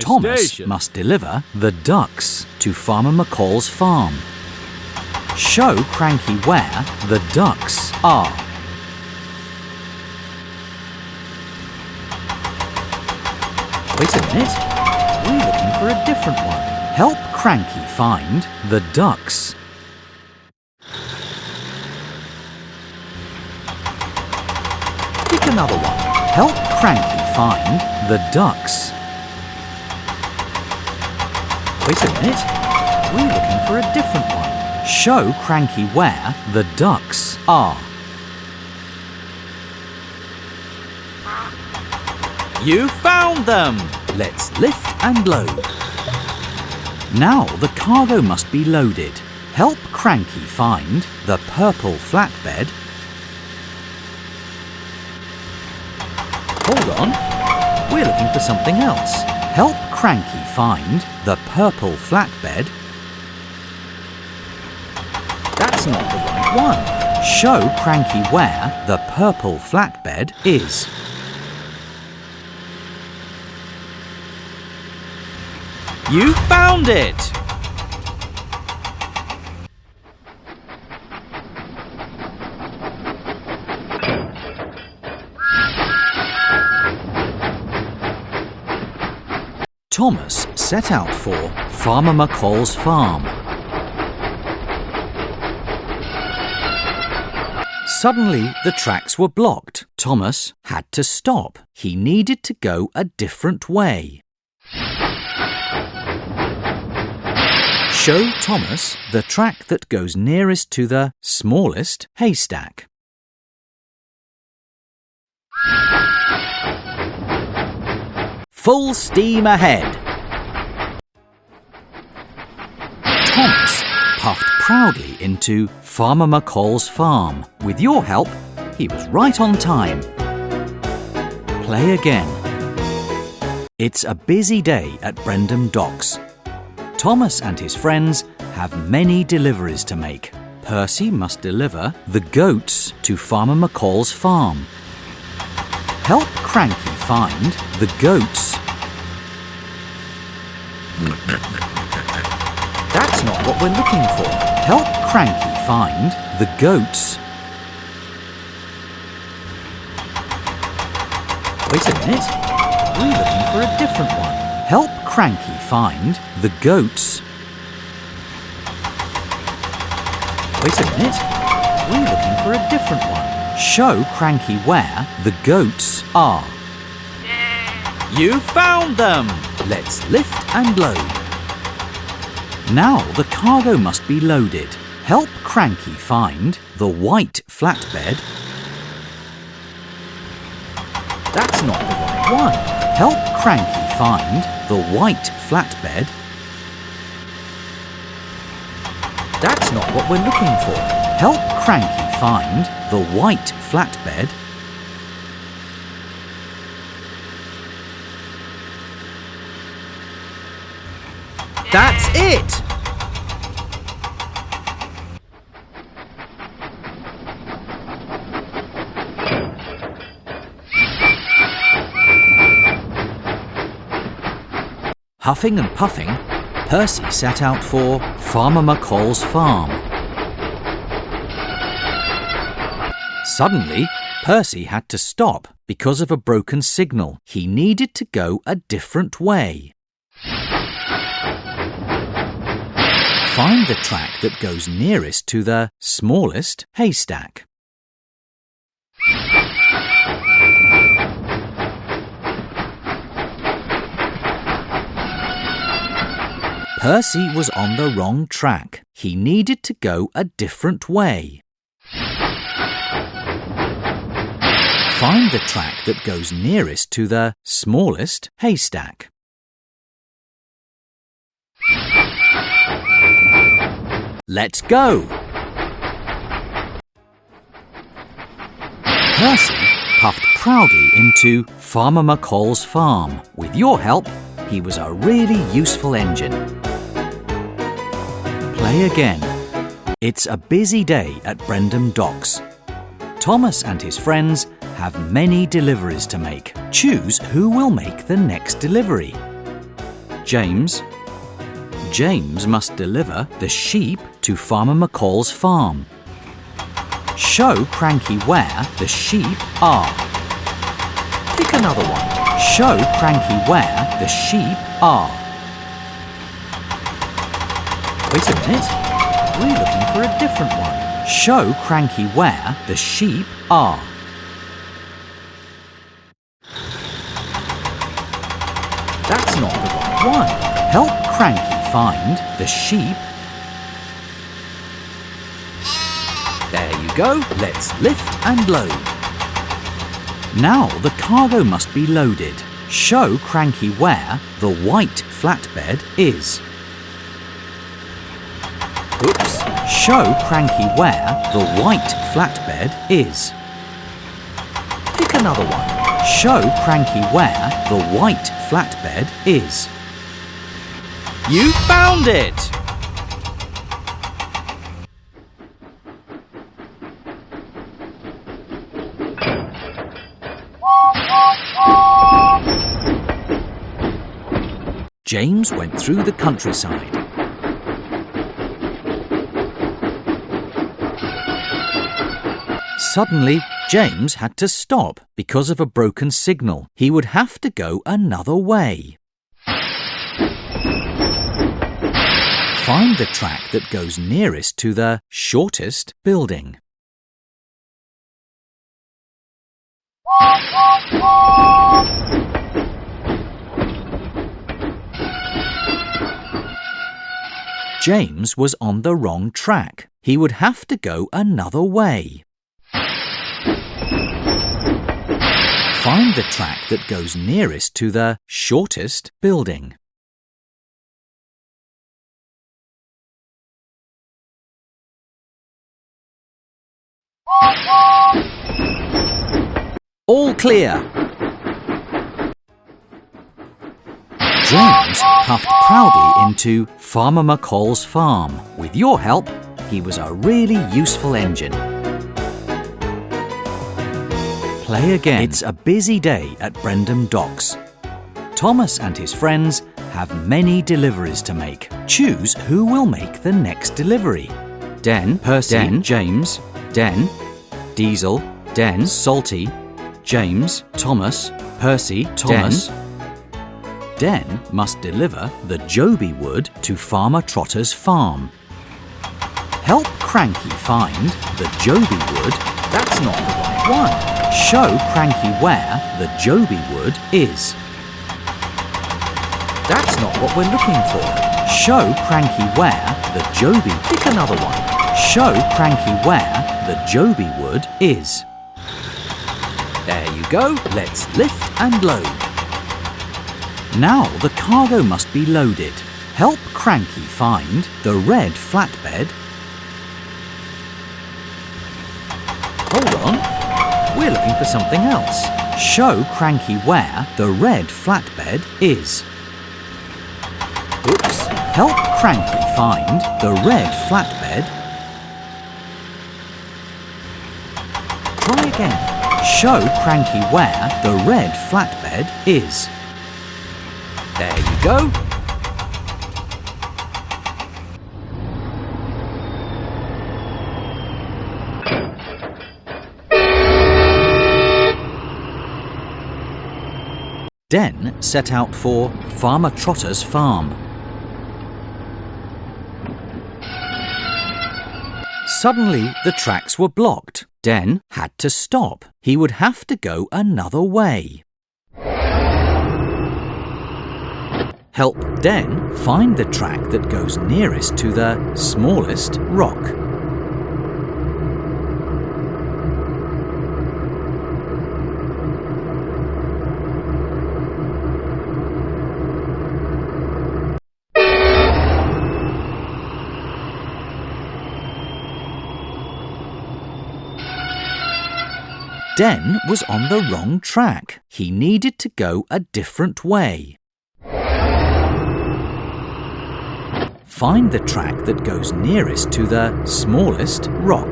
Thomas must deliver the ducks to Farmer McCall's farm. Show Cranky where the ducks are. Wait a minute, we're looking for a different one. Help Cranky find the ducks. Pick another one. Help Cranky find the ducks. Wait a minute, we're looking for a different one. Show Cranky where the ducks are. You found them! Let's lift and load. Now the cargo must be loaded. Help Cranky find the purple flatbed. Hold on, we're looking for something else. Help Cranky find the purple flatbed. That's not the right one. Show Cranky where the purple flatbed is. You found it! Thomas set out for Farmer McCall's farm. Suddenly, the tracks were blocked. Thomas had to stop. He needed to go a different way. Show Thomas the track that goes nearest to the smallest haystack. Full steam ahead! Thomas puffed proudly into Farmer McCall's farm. With your help, he was right on time. Play again. It's a busy day at Brendam Docks. Thomas and his friends have many deliveries to make. Percy must deliver the goats to Farmer McCall's farm. Help Cranky find the goats. That's not what we're looking for. Help Cranky find the goats. Wait a minute, we're looking for a different one. Help Cranky find the goats. Wait a minute, we're looking for a different one. Show Cranky where the goats are. You found them! Let's lift and load. Now the cargo must be loaded. Help Cranky find the white flatbed. That's not the right one. Help Cranky find the white flatbed. That's not what we're looking for. Help Cranky find the white flatbed. That's it! Huffing and puffing, Percy set out for Farmer McCall's farm. Suddenly, Percy had to stop because of a broken signal. He needed to go a different way. Find the track that goes nearest to the smallest haystack. Percy was on the wrong track. He needed to go a different way. Find the track that goes nearest to the smallest haystack. Let's go! Percy puffed proudly into Farmer McCall's farm. With your help, he was a really useful engine. Play again. It's a busy day at Brendam Docks. Thomas and his friends have many deliveries to make. Choose who will make the next delivery. James. James must deliver the sheep to Farmer McCall's farm. Show Cranky where the sheep are. Pick another one. Show Cranky where the sheep are. Wait a minute. We're looking for a different one. Show Cranky where the sheep are. That's not the right one. Help Cranky find the sheep. There you go. Let's lift and load. Now the cargo must be loaded. Show Cranky where the white flatbed is. Oops. Show Cranky where the white flatbed is. Pick another one. Show Cranky where the white flatbed is. You found it! James went through the countryside. Suddenly, James had to stop because of a broken signal. He would have to go another way. Find the track that goes nearest to the shortest building. James was on the wrong track. He would have to go another way. Find the track that goes nearest to the shortest building. All clear! James puffed proudly into Farmer McCall's farm. With your help, he was a really useful engine. Play again. It's a busy day at Brendam Docks. Thomas and his friends have many deliveries to make. Choose who will make the next delivery. Den, Percy, Den, James, Den, Diesel, Den, Salty, James, Thomas, Percy, Thomas. Den must deliver the Joby wood to Farmer Trotter's farm. Help Cranky find the Joby wood. That's not the right one. Show Cranky where the Joby wood is. That's not what we're looking for. Show Cranky where the Joby... Pick another one. Show Cranky where the Joby wood is. There you go. Let's lift and load. Now the cargo must be loaded. Help Cranky find the red flatbed. Hold on. We're looking for something else. Show Cranky where the red flatbed is. Oops. Help Cranky find the red flatbed. Try again. Show Cranky where the red flatbed is. There you go. Den set out for Farmer Trotter's farm. Suddenly, the tracks were blocked. Den had to stop. He would have to go another way. Help Den find the track that goes nearest to the smallest rock. Den was on the wrong track. He needed to go a different way. Find the track that goes nearest to the smallest rock.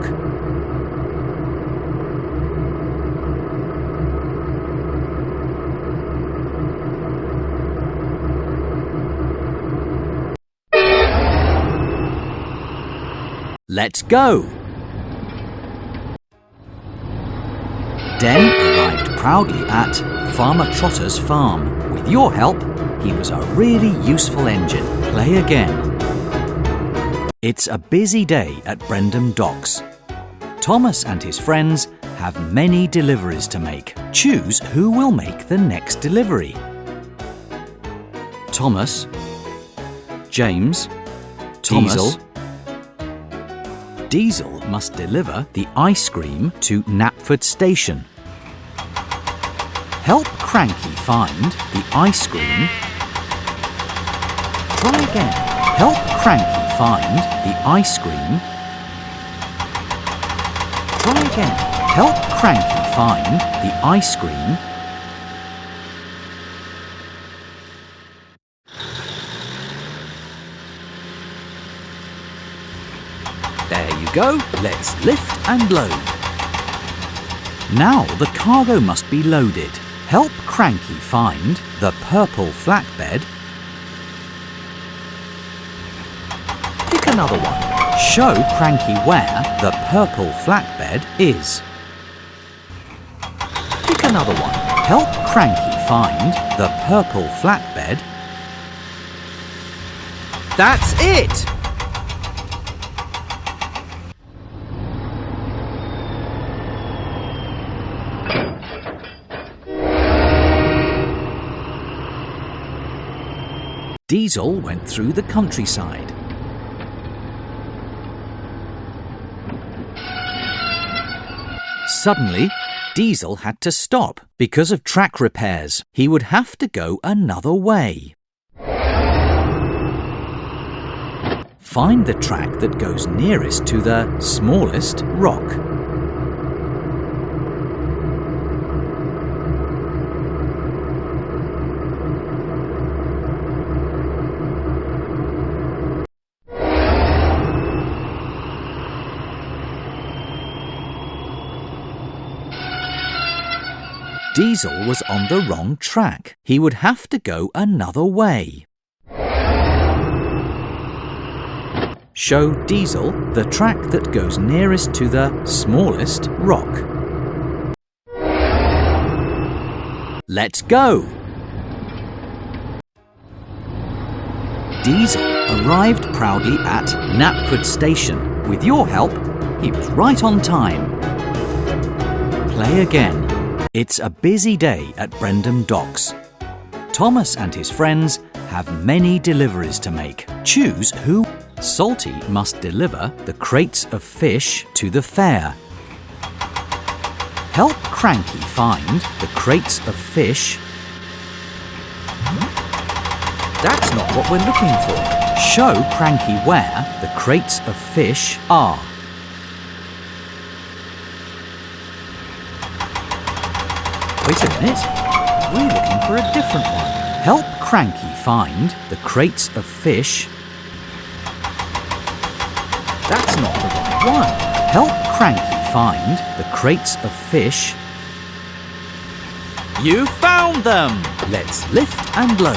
Let's go! Den arrived proudly at Farmer Trotter's farm. With your help, he was a really useful engine. Play again. It's a busy day at Brendam Docks. Thomas and his friends have many deliveries to make. Choose who will make the next delivery. Thomas, James, Diesel. Diesel must deliver the ice cream to Knapford Station. Help Cranky find the ice cream. Try again. Help Cranky find the ice cream. Try again. Help Cranky find the ice cream. There you go. Let's lift and load. Now the cargo must be loaded. Help Cranky find the purple flatbed. Pick another one. Show Cranky where the purple flatbed is. Pick another one. Help Cranky find the purple flatbed. That's it! Diesel went through the countryside. Suddenly, Diesel had to stop because of track repairs. He would have to go another way. Find the track that goes nearest to the smallest rock. Diesel was on the wrong track. He would have to go another way. Show Diesel the track that goes nearest to the smallest rock. Let's go! Diesel arrived proudly at Knapford Station. With your help, he was right on time. Play again. It's a busy day at Brendam Docks. Thomas and his friends have many deliveries to make. Choose who. Salty must deliver the crates of fish to the fair. Help Cranky find the crates of fish. That's not what we're looking for. Show Cranky where the crates of fish are. Wait a minute, we're looking for a different one. Help Cranky find the crates of fish. That's not the right one. Help Cranky find the crates of fish. You found them! Let's lift and load.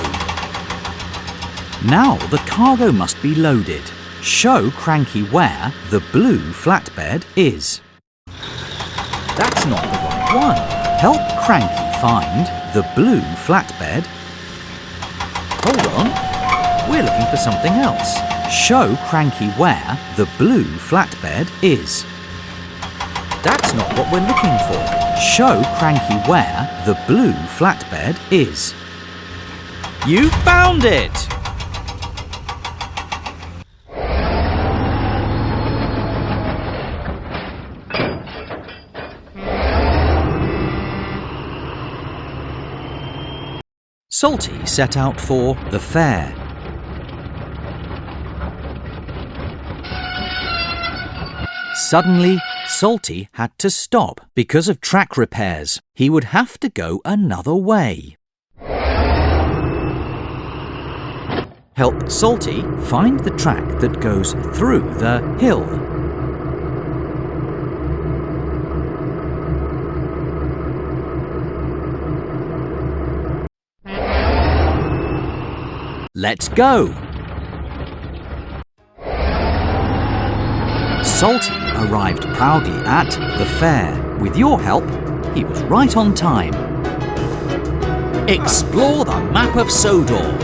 Now the cargo must be loaded. Show Cranky where the blue flatbed is. That's not the right one. Help Cranky find the blue flatbed. Hold on, we're looking for something else. Show Cranky where the blue flatbed is. That's not what we're looking for. Show Cranky where the blue flatbed is. You found it! Salty set out for the fair. Suddenly, Salty had to stop because of track repairs. He would have to go another way. Help Salty find the track that goes through the hill. Let's go! Salty arrived proudly at the fair. With your help, he was right on time. Explore the map of Sodor.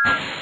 you